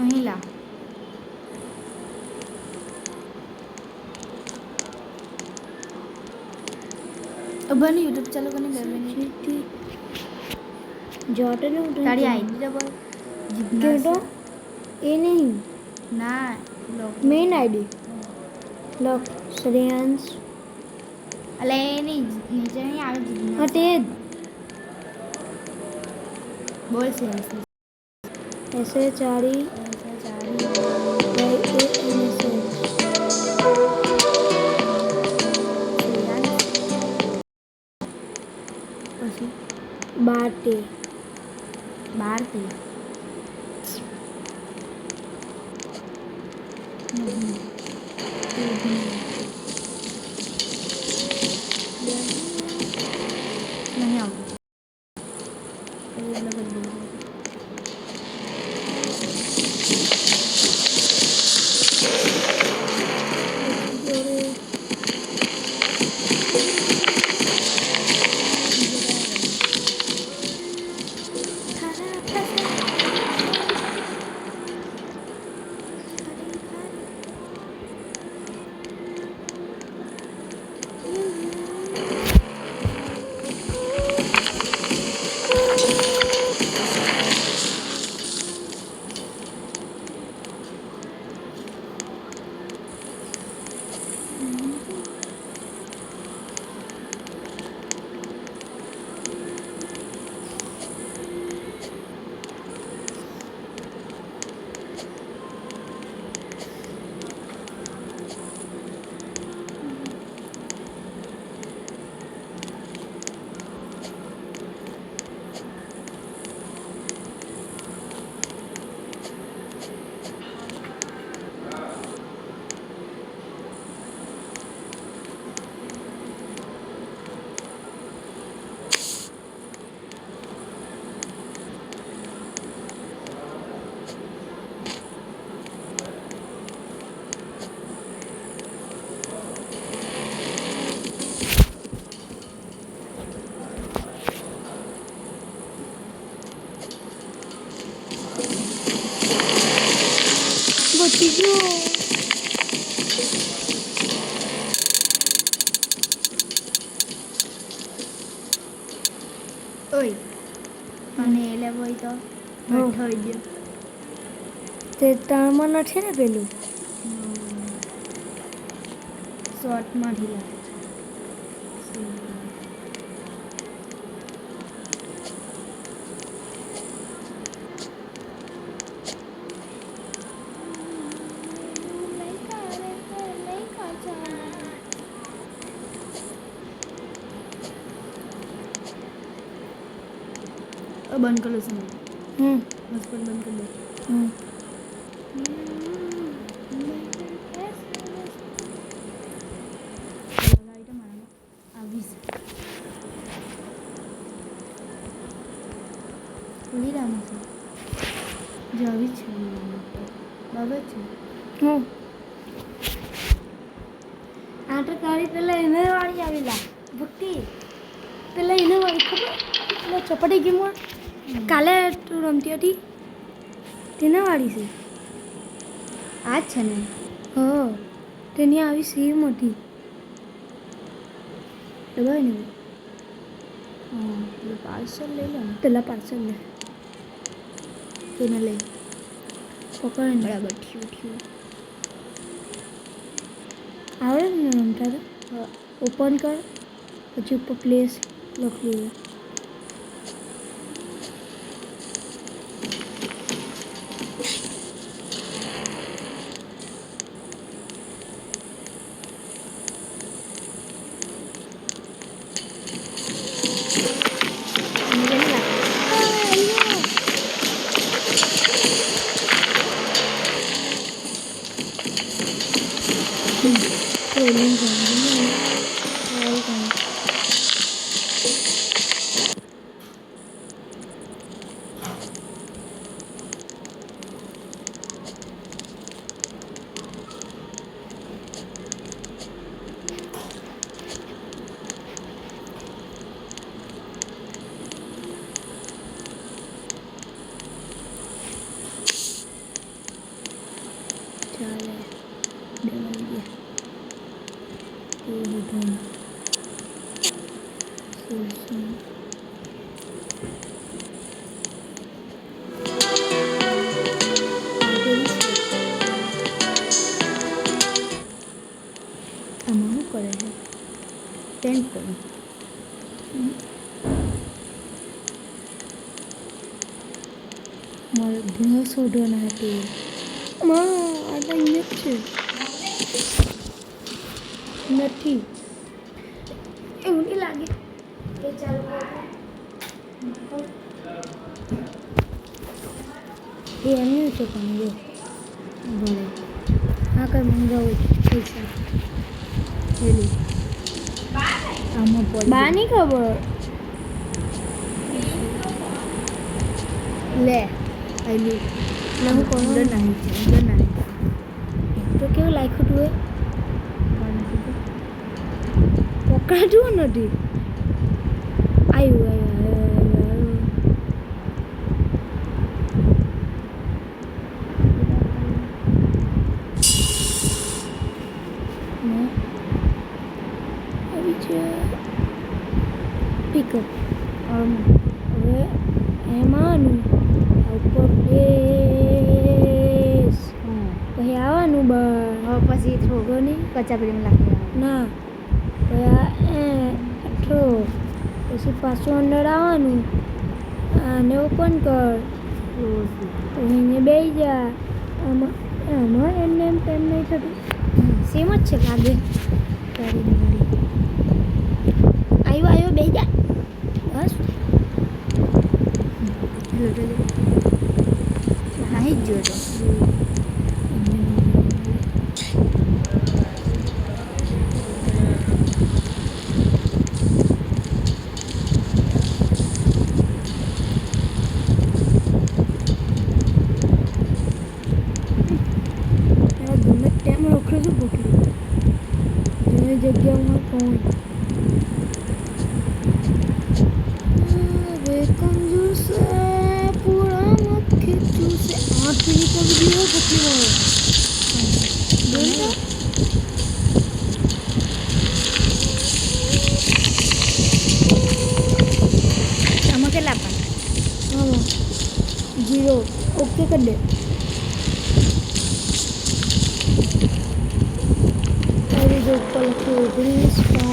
મહિલા બની યુટ્યુબ ચાલુ કરીને 2 મિનિટ જોટે ને તારી આઈડી તો બોલ કેટો એ નહીં ના મેઇન આઈડી લોક શ્રેયાંશ અલે એની નીચે નહીં આવે હા તે જ બોલ છે એસે ચારી પછી બાટે 12 થી નહીં આવતું બચી ગયો ઓય અને એ લેવો હોય તો બેઠો હોય ગયો તે તારમાં નથી ને પેલું શોર્ટમાં ઢીલા બંધ કરી લો હોસ્પિટલ બંધ કરી દો જાવી છે બાબા છે આ તો તારી પેલા એને વાળી આવેલા ભક્તિ પેલા એને વાળી ખબર પેલા ચપટી ગેમમાં કાલે તું રમતી હતી તેને વાળી છે આ જ છે ને હ તેની આવી સેમ હતી દબાય ને હા પાર્સલ લઈ લો ને પેલા પાર્સલ લે તેને લઈ પકડ બરાબર થયું આવડે ને રમતા તો ઓપન કર પછી ઉપર પ્લેસ લખી ચાલે દેવાઈ ગયા એ બધું આમાં શું કરે છે પેન્ટ કરું મારે ઘણો શોધવાના હતી આ તો અહીંયા જ છે નથી એવું નહીં લાગે કે ચાલો એ એમનું છે પણ જો ભલે હા કંઈ મંગાવું પૈસા પેલું આમાં બા નહીં ખબર લે આયલું ના હું કોણ નહીં તો કેવું લાખ્યું તું એ પકડાતું નથી આવ્યું આવી છે પિકઅપ હવે એમાંનું ઉપર પ્લેસ પછી આવવાનું બહાર પછી થોડો નહીં કચાપડીમાં લાગી ના પછી પાછું અંદર આવવાનું આને ઓપન કર એને બેસી જા આમાં એમને એમ ટાઈમ નહીં થતું સેમ જ છે લાગે તારી મારી આવ્યો બેસી જા બસ નાહી જ ગયો તો જગ્યામાં પહોંચ હવે કંજૂસ પૂરા મત ખીચું છે 8 મિનિટ વિડીયો પકડી રહ્યો આમાં કેટલા પણ હા 0 ઓકે કરી દે ઉપર લખ્યું 19 ભાઈ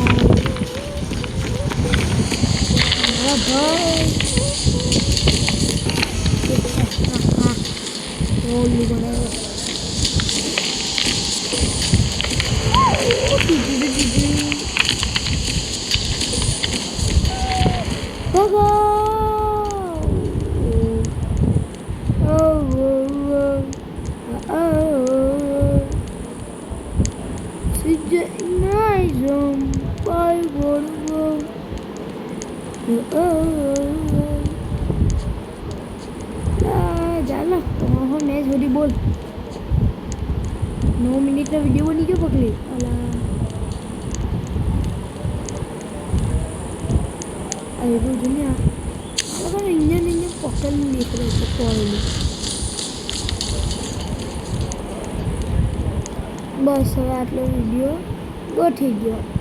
ઓલું બનાવ્યો ચાલો મેચ બધી બોલ 9 મિનિટનો વિડીયો બની ગયો પકડી આવ્યું છે ને અહીંયા પકડીને નીકળે છે કોઈલું બસ હવે આટલો વિડીયો ગોઠવી ગયો